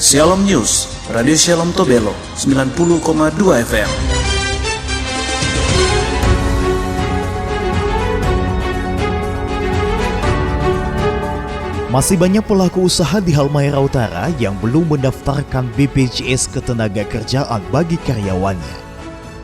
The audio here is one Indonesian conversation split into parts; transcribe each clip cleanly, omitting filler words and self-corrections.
Shalom News, Radio Shalom Tobelo, 90,2 FM. Masih banyak pelaku usaha di Halmahera Utara yang belum mendaftarkan BPJS Ketenagakerjaan bagi karyawannya.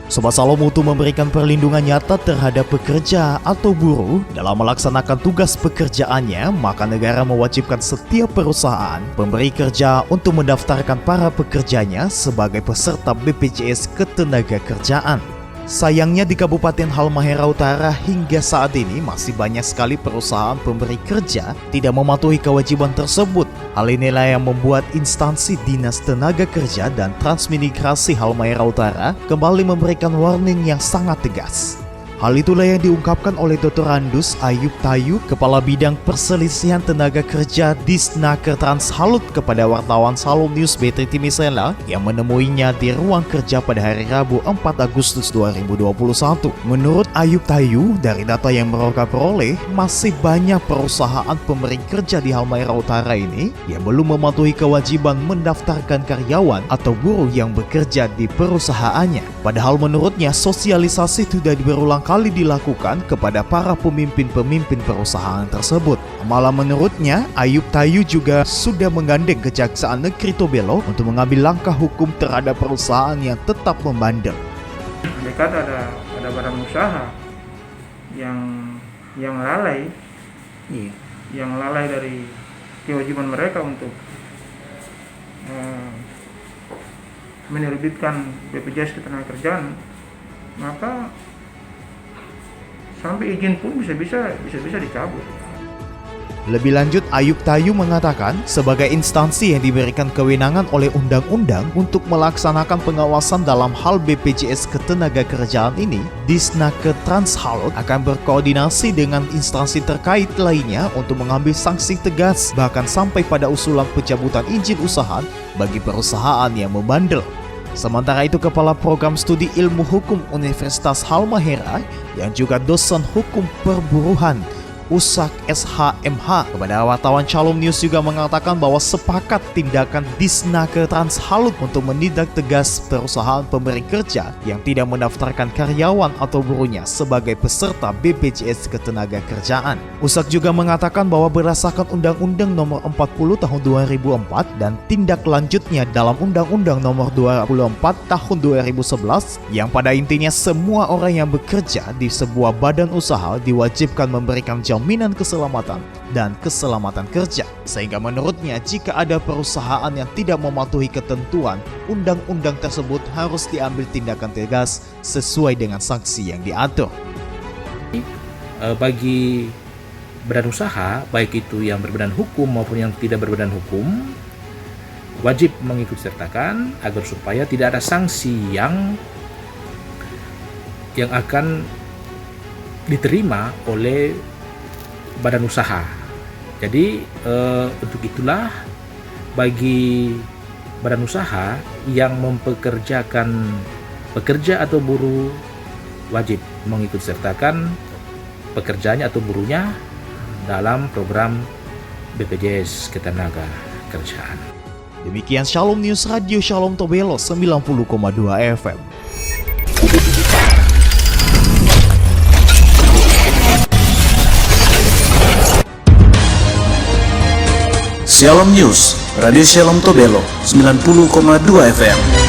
Sobat Shalom untuk memberikan perlindungan nyata terhadap pekerja atau buruh dalam melaksanakan tugas pekerjaannya, maka negara mewajibkan setiap perusahaan pemberi kerja untuk mendaftarkan para pekerjanya sebagai peserta BPJS Ketenagakerjaan. Sayangnya di Kabupaten Halmahera Utara hingga saat ini masih banyak sekali perusahaan pemberi kerja tidak mematuhi kewajiban tersebut. Hal inilah yang membuat instansi Dinas Tenaga Kerja dan Transmigrasi Halmahera Utara kembali memberikan warning yang sangat tegas. Hal itulah yang diungkapkan oleh Dr. Randus Ayub Tayu, Kepala Bidang Perselisihan Tenaga Kerja Disnaker Transhalut kepada wartawan Shalom News Betri Timisela yang menemuinya di ruang kerja pada hari Rabu 4 Agustus 2021. Menurut Ayub Tayu, dari data yang mereka peroleh, masih banyak perusahaan pemberi kerja di Halmahera Utara ini yang belum mematuhi kewajiban mendaftarkan karyawan atau buruh yang bekerja di perusahaannya. Padahal menurutnya sosialisasi sudah berulang kali dilakukan kepada para pemimpin-pemimpin perusahaan tersebut. Malah menurutnya, Ayub Tayu juga sudah menggandeng Kejaksaan Negeri Tobelo untuk mengambil langkah hukum terhadap perusahaan yang tetap membandel. Dekat ada barang usaha yang lalai, yang lalai dari kewajiban mereka untuk menerbitkan BPJS Ketenagakerjaan, maka sampai izin pun bisa dicabut. Lebih lanjut, Ayub Tayu mengatakan sebagai instansi yang diberikan kewenangan oleh undang-undang untuk melaksanakan pengawasan dalam hal BPJS Ketenagakerjaan ini, Disnaker Transhalut akan berkoordinasi dengan instansi terkait lainnya untuk mengambil sanksi tegas, bahkan sampai pada usulan pencabutan izin usaha bagi perusahaan yang membandel. Sementara itu, Kepala Program Studi Ilmu Hukum Universitas Halmahera yang juga dosen hukum perburuhan Usak SHMH kepada wartawan Shalom News juga mengatakan bahwa sepakat tindakan Disnaker Transhalut untuk menindak tegas perusahaan pemberi kerja yang tidak mendaftarkan karyawan atau buruhnya sebagai peserta BPJS Ketenagakerjaan. Usak juga mengatakan bahwa berdasarkan Undang-Undang Nomor 40 Tahun 2004 dan tindak lanjutnya dalam Undang-Undang Nomor 24 Tahun 2011 yang pada intinya semua orang yang bekerja di sebuah badan usaha diwajibkan memberikan jaminan keselamatan dan keselamatan kerja. Sehingga menurutnya jika ada perusahaan yang tidak mematuhi ketentuan undang-undang tersebut harus diambil tindakan tegas sesuai dengan sanksi yang diatur. Bagi badan usaha, baik itu yang berbadan hukum maupun yang tidak berbadan hukum, wajib mengikut sertakan agar supaya tidak ada sanksi yang akan diterima oleh badan usaha. Jadi untuk itulah bagi badan usaha yang mempekerjakan pekerja atau buruh wajib mengikut sertakan pekerjanya atau buruhnya dalam program BPJS Ketenagakerjaan. Demikian Shalom News Radio Shalom Tobelo 90,2 FM. Shalom News, Radio Shalom Tobelo, 90,2 FM.